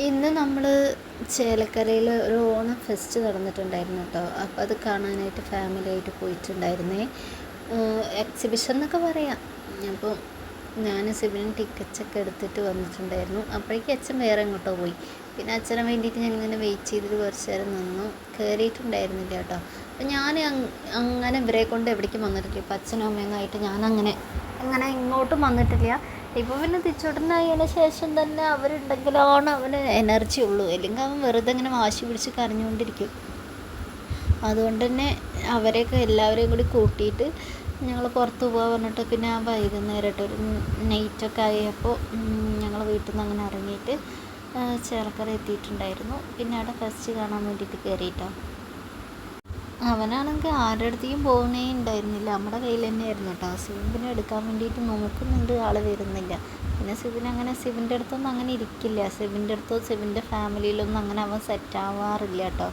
ഇന്ന് നമ്മൾ ചേലക്കരയിൽ ഒരു ഓണം ഫെസ്റ്റ് നടന്നിട്ടുണ്ടായിരുന്നു കേട്ടോ. അപ്പോൾ അത് കാണാനായിട്ട് ഫാമിലിയായിട്ട് പോയിട്ടുണ്ടായിരുന്നേ. എക്സിബിഷൻ എന്നൊക്കെ പറയാം. അപ്പോൾ ഞാൻ സിബിനും ടിക്കറ്റ്സൊക്കെ എടുത്തിട്ട് വന്നിട്ടുണ്ടായിരുന്നു. അപ്പോഴേക്കും അച്ഛൻ വേറെ എങ്ങോട്ടോ പോയി. പിന്നെ അച്ഛനെ വേണ്ടിയിട്ട് ഞങ്ങളിങ്ങനെ വെയിറ്റ് ചെയ്തിട്ട് കുറച്ച് നേരം നിന്നു. കയറിയിട്ടുണ്ടായിരുന്നില്ല കേട്ടോ. അപ്പം ഞാൻ അങ്ങനെ ഇവരെ കൊണ്ട് എവിടേക്കും വന്നിട്ടില്ല. ഇപ്പം അച്ഛനും അമ്മയൊന്നായിട്ട് അങ്ങനെ ഇങ്ങോട്ടും വന്നിട്ടില്ല. ഇപ്പോൾ പിന്നെ തിരിച്ചോട്ടനായതിന് ശേഷം തന്നെ അവരുണ്ടെങ്കിലാണ് അവന് എനർജി ഉള്ളൂ. അല്ലെങ്കിൽ അവൻ വെറുതെ ഇങ്ങനെ വാശി പിടിച്ച് കരഞ്ഞുകൊണ്ടിരിക്കും. അതുകൊണ്ട് തന്നെ അവരെയൊക്കെ എല്ലാവരെയും കൂടി കൂട്ടിയിട്ട് ഞങ്ങൾ പുറത്ത് പോകാൻ പറഞ്ഞിട്ട് പിന്നെ ആ വൈകുന്നേരമായിട്ട് ഒരു നൈറ്റൊക്കെ ആയപ്പോൾ ഞങ്ങൾ വീട്ടിൽ നിന്ന് അങ്ങനെ ഇറങ്ങിയിട്ട് ചേലക്കര എത്തിയിട്ടുണ്ടായിരുന്നു. പിന്നെ അവിടെ ഫസ്റ്റ് കാണാൻ വേണ്ടിയിട്ട് കയറിയിട്ടോ. അവനാണെങ്കിൽ ആരുടെ അടുത്തേക്കും പോകുന്നേ ഉണ്ടായിരുന്നില്ല. നമ്മുടെ കയ്യിൽ തന്നെയായിരുന്നു കേട്ടോ. സിബിനെ എടുക്കാൻ വേണ്ടിയിട്ട് നോക്കുന്നുണ്ട്, ആൾ വരുന്നില്ല. പിന്നെ സിബിൻ്റെ അടുത്തൊന്നും അങ്ങനെ ഇരിക്കില്ല. സിബിൻ്റെ അടുത്തോ സിബിൻ്റെ ഫാമിലിയിലൊന്നും അങ്ങനെ അവൻ സെറ്റ് ആവാറില്ല കേട്ടോ.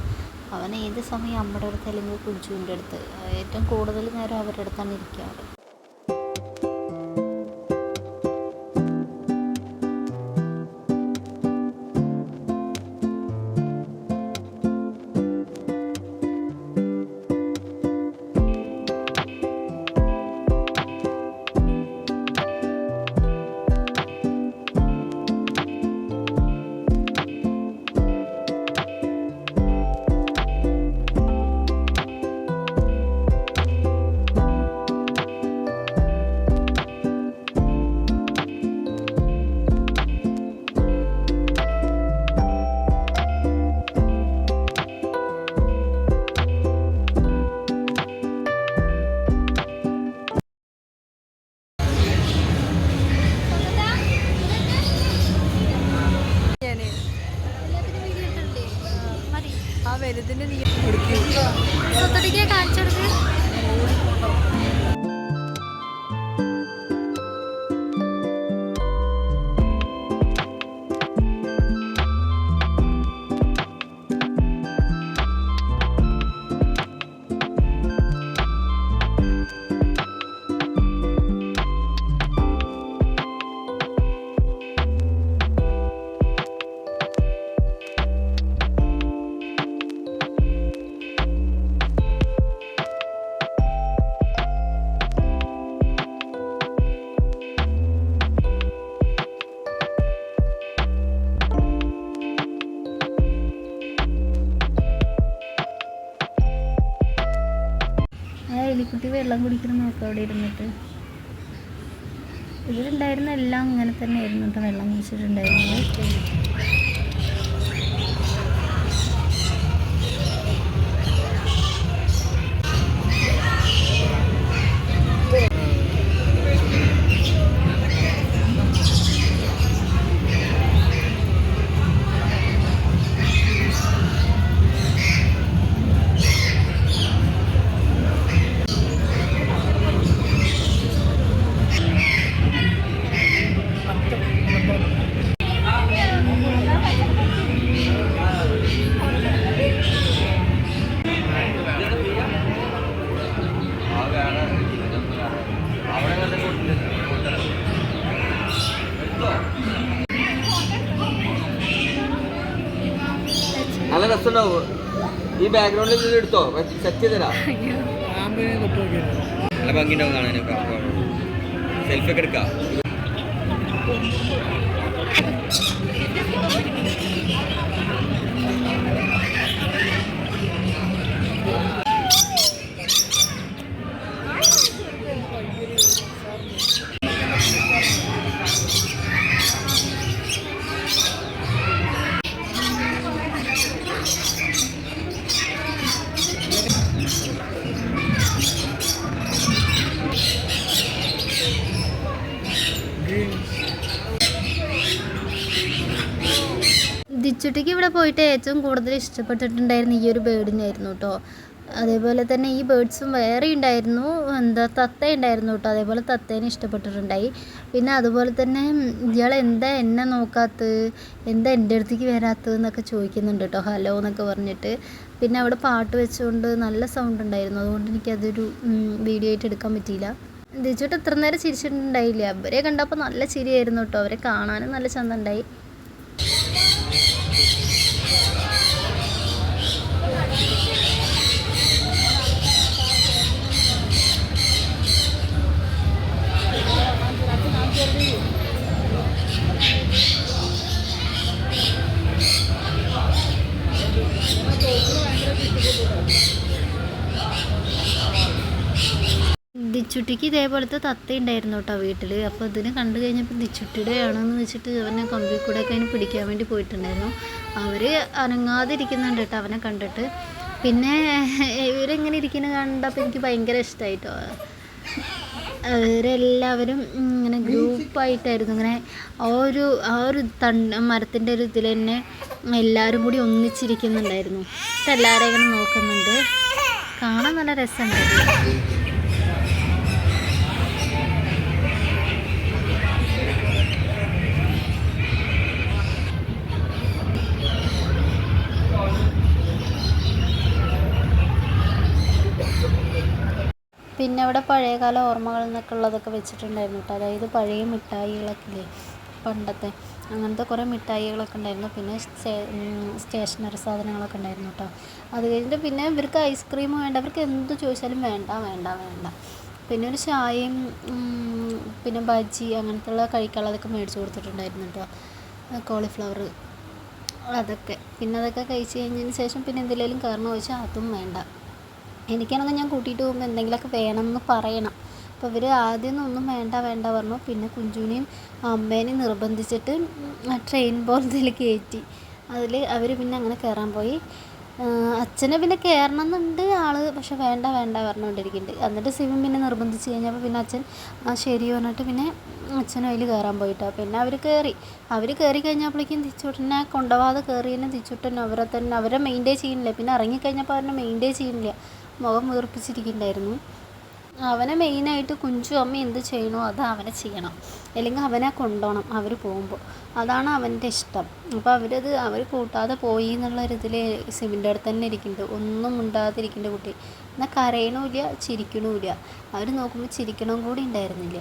അവൻ ഏത് സമയം അമ്മയുടെ അടുത്ത് അല്ലെങ്കിൽ കുഞ്ചുവിൻ്റെ അടുത്ത്, ഏറ്റവും കൂടുതൽ നേരം അവരുടെ അടുത്താണ് ഇരിക്കാറ്. കാണിച്ചു എലിക്കുട്ടി വെള്ളം കുടിക്കണം നോക്കാം അവിടെ ഇരുന്നിട്ട്. ഇതിലുണ്ടായിരുന്ന എല്ലാം അങ്ങനെ തന്നെ ആയിരുന്നു കേട്ടോ, വെള്ളം കുടിച്ചിട്ടുണ്ടായിരുന്നത്. നല്ല രസമുണ്ടാവും. ഈ ബാക്ക്ഗ്രൗണ്ടിൽ നിന്ന് എടുത്തോ, സെറ്റ് ചെയ്തരാ. നല്ല ഭംഗിയുണ്ടാവും കാണാനൊക്കെ. സെൽഫി ഒക്കെ എടുക്കാം. ദിച്ചുട്ടിക്ക് ഇവിടെ പോയിട്ട് ഏറ്റവും കൂടുതൽ ഇഷ്ടപ്പെട്ടിട്ടുണ്ടായിരുന്നു ഈ ഒരു ബേർഡിനായിരുന്നു കേട്ടോ. അതേപോലെ തന്നെ ഈ ബേർഡ്സും വേറെ ഉണ്ടായിരുന്നു, തത്ത ഉണ്ടായിരുന്നു കേട്ടോ. അതേപോലെ തത്തേനെ ഇഷ്ടപ്പെട്ടിട്ടുണ്ടായി. പിന്നെ അതുപോലെ തന്നെ ഇയാൾ എന്താ എന്നെ നോക്കാത്തത്, എന്താ എൻ്റെ അടുത്തേക്ക് വരാത്തതെന്നൊക്കെ ചോദിക്കുന്നുണ്ട് കേട്ടോ, ഹലോ എന്നൊക്കെ പറഞ്ഞിട്ട്. പിന്നെ അവിടെ പാട്ട് വെച്ചുകൊണ്ട് നല്ല സൗണ്ട് ഉണ്ടായിരുന്നു. അതുകൊണ്ട് എനിക്കതൊരു വീഡിയോ ആയിട്ട് എടുക്കാൻ പറ്റിയില്ല. ദിച്ചുട്ട് ഇത്ര നേരം ചിരിച്ചിട്ടുണ്ടായില്ല. അവരെ കണ്ടപ്പോൾ നല്ല ചിരിയായിരുന്നു കേട്ടോ. അവരെ കാണാനും നല്ല ചന്തം ഉണ്ടായി. ദിച്ചുട്ടിക്ക് ഇതേപോലത്തെ തത്ത ഉണ്ടായിരുന്നു കേട്ടോ വീട്ടിൽ. അപ്പോൾ ഇതിനെ കണ്ടു കഴിഞ്ഞപ്പോൾ ദിച്ചുട്ടിയുടെ ആണെന്ന് വെച്ചിട്ട് അവനെ കമ്പി കൂടെ ഒക്കെ അതിന് പിടിക്കാൻ വേണ്ടി പോയിട്ടുണ്ടായിരുന്നു. അവർ അനങ്ങാതിരിക്കുന്നുണ്ട് കേട്ടോ അവനെ കണ്ടിട്ട്. പിന്നെ ഇവരെങ്ങനെ ഇരിക്കുന്നത് കണ്ടപ്പോൾ എനിക്ക് ഭയങ്കര ഇഷ്ടമായിട്ടോ. അവരെല്ലാവരും ഇങ്ങനെ ഗ്രൂപ്പായിട്ടായിരുന്നു ഇങ്ങനെ ആ ഒരു മരത്തിൻ്റെ ഒരു ഇതിൽ തന്നെ എല്ലാവരും കൂടി ഒന്നിച്ചിരിക്കുന്നുണ്ടായിരുന്നു. എന്നിട്ട് എല്ലാവരും ഇങ്ങനെ നോക്കുന്നുണ്ട്. കാണാൻ നല്ല രസമുണ്ടായിരുന്നു. പിന്നെ അവിടെ പഴയകാല ഓർമ്മകൾ എന്നൊക്കെ ഉള്ളതൊക്കെ വെച്ചിട്ടുണ്ടായിരുന്നു കേട്ടോ. അതായത് പഴയ മിഠായികളൊക്കെ ഇല്ലേ, പണ്ടത്തെ അങ്ങനത്തെ കുറേ മിഠായികളൊക്കെ ഉണ്ടായിരുന്നു. പിന്നെ സ്റ്റേഷനറി സാധനങ്ങളൊക്കെ ഉണ്ടായിരുന്നു കേട്ടോ. അത് കഴിഞ്ഞിട്ട് പിന്നെ ഇവർക്ക് ഐസ്ക്രീം വേണ്ട, അവർക്ക് എന്ത് ചോദിച്ചാലും വേണ്ട വേണ്ട വേണ്ട. പിന്നെ ഒരു ചായയും പിന്നെ ബജ്ജി അങ്ങനത്തെ ഉള്ള കഴിക്കാനുള്ളതൊക്കെ മേടിച്ച് കൊടുത്തിട്ടുണ്ടായിരുന്നു കേട്ടോ. കോളിഫ്ലവർ അതൊക്കെ. പിന്നെ അതൊക്കെ കഴിച്ച് കഴിഞ്ഞതിന് ശേഷം പിന്നെ എന്തെങ്കിലും കാരണം ചോദിച്ചാൽ അതും വേണ്ട. എനിക്കാണെങ്കിൽ ഞാൻ കൂട്ടിയിട്ട് പോകുമ്പോൾ എന്തെങ്കിലുമൊക്കെ വേണമെന്ന് പറയണം. അപ്പോൾ ഇവർ ആദ്യമൊന്നും ഒന്നും വേണ്ട വേണ്ട പറഞ്ഞു. പിന്നെ കുഞ്ചുവിനെയും അമ്മേനെയും നിർബന്ധിച്ചിട്ട് ട്രെയിൻ പോലത്തിൽ കയറ്റി. അതിൽ അവർ പിന്നെ അങ്ങനെ കയറാൻ പോയി. അച്ഛനെ പിന്നെ കയറണം എന്നുണ്ട് ആൾ, പക്ഷെ വേണ്ട വേണ്ട പറഞ്ഞുകൊണ്ടിരിക്കുന്നുണ്ട്. എന്നിട്ട് സിമിൻ പിന്നെ നിർബന്ധിച്ച് കഴിഞ്ഞപ്പോൾ പിന്നെ അച്ഛൻ ശരി പറഞ്ഞിട്ട് പിന്നെ അച്ഛനും അതിൽ കയറാൻ പോയിട്ടോ. പിന്നെ അവർ കയറി കഴിഞ്ഞപ്പോഴേക്കും തിച്ചുട്ടനെ കൊണ്ടുപോകാതെ കയറി തന്നെ തിച്ചുട്ടൻ അവരെ മെയിൻറ്റെയിൻ ചെയ്യുന്നില്ല. പിന്നെ ഇറങ്ങിക്കഴിഞ്ഞപ്പോൾ അവരെ മെയിൻറ്റെയിൻ ചെയ്യുന്നില്ല, മുഖം വീർപ്പിച്ചിരിക്കുന്നുണ്ടായിരുന്നു. അവനെ മെയിനായിട്ട് കുഞ്ചു അമ്മ എന്ത് ചെയ്യണോ അത് അവനെ ചെയ്യണം, അല്ലെങ്കിൽ അവനെ കൊണ്ടുപോകണം അവർ പോകുമ്പോൾ. അതാണ് അവൻ്റെ ഇഷ്ടം. അപ്പോൾ അവർ കൂട്ടാതെ പോയി എന്നുള്ളൊരിതിൽ സിമിൻ്റെ അടുത്ത് തന്നെ ഇരിക്കുന്നുണ്ട്. ഒന്നും മിണ്ടാതിരിക്കേണ്ട കുട്ടി. എന്നാൽ കരയണമില്ല ചിരിക്കണമില്ല. അവർ നോക്കുമ്പോൾ ചിരിക്കണം കൂടി ഉണ്ടായിരുന്നില്ല.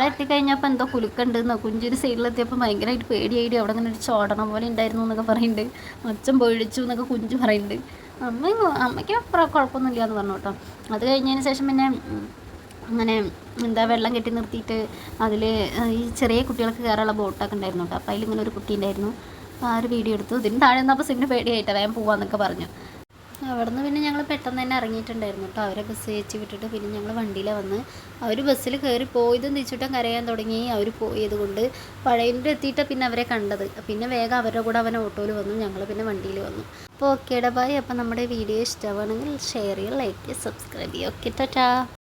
എത്തിക്കഴിഞ്ഞപ്പോൾ എന്തോ കുലുക്കുണ്ടെന്നോ, കുഞ്ചൊരു സൈഡിലെത്തിയപ്പോൾ ഭയങ്കരമായിട്ട് പേടിയായിട്ട് അവിടെ അങ്ങനെ ഒരു ചോടണം പോലെ ഉണ്ടായിരുന്നു എന്നൊക്കെ പറയുന്നുണ്ട്. അച്ഛൻ പൊഴിച്ചു എന്നൊക്കെ കുഞ്ചു പറയുന്നുണ്ട്. അമ്മയ്ക്ക് കുഴപ്പമൊന്നുമില്ല എന്ന് പറഞ്ഞു കേട്ടോ. അത് കഴിഞ്ഞതിന് ശേഷം പിന്നെ അങ്ങനെ വെള്ളം കെട്ടി നിർത്തിയിട്ട് അതിൽ ഈ ചെറിയ കുട്ടികൾക്ക് കയറാനുള്ള ബോട്ടൊക്കെ ഉണ്ടായിരുന്നു കേട്ടോ. അപ്പോൾ അതിലിങ്ങനെ ഒരു കുട്ടി ഉണ്ടായിരുന്നു. അപ്പോൾ ആ ഒരു വീഡിയോ എടുത്തു. ഇതിന് താഴെ നിന്നപ്പോൾ സിമ്മിന് പേടിയായിട്ടാണ് വേഗം പോവാന്നൊക്കെ പറഞ്ഞു. അവിടെ നിന്ന് പിന്നെ ഞങ്ങൾ പെട്ടെന്ന് തന്നെ ഇറങ്ങിയിട്ടുണ്ടായിരുന്നു കേട്ടോ. അവരെ ബസ് കയറ്റി വിട്ടിട്ട് പിന്നെ ഞങ്ങൾ വണ്ടിയിലാണ് വന്ന്. അവർ ബസ്സിൽ കയറി പോയതും തിരിച്ചിട്ടും കരയാൻ തുടങ്ങി. അവർ പോയത് കൊണ്ട് പഴയൻ്റെ എത്തിയിട്ടാണ് പിന്നെ അവരെ കണ്ടത്. പിന്നെ വേഗം അവരുടെ കൂടെ അവൻ ഓട്ടോയിൽ വന്നു, ഞങ്ങൾ പിന്നെ വണ്ടിയിൽ വന്നു. അപ്പോൾ ഓക്കേടാ ബൈ. അപ്പോൾ നമ്മുടെ വീഡിയോ ഇഷ്ടമാണെങ്കിൽ ഷെയർ ചെയ്യുക, ലൈക്ക് ചെയ്യുക, സബ്സ്ക്രൈബ് ചെയ്യുക. ഓക്കെ ടാറ്റാ.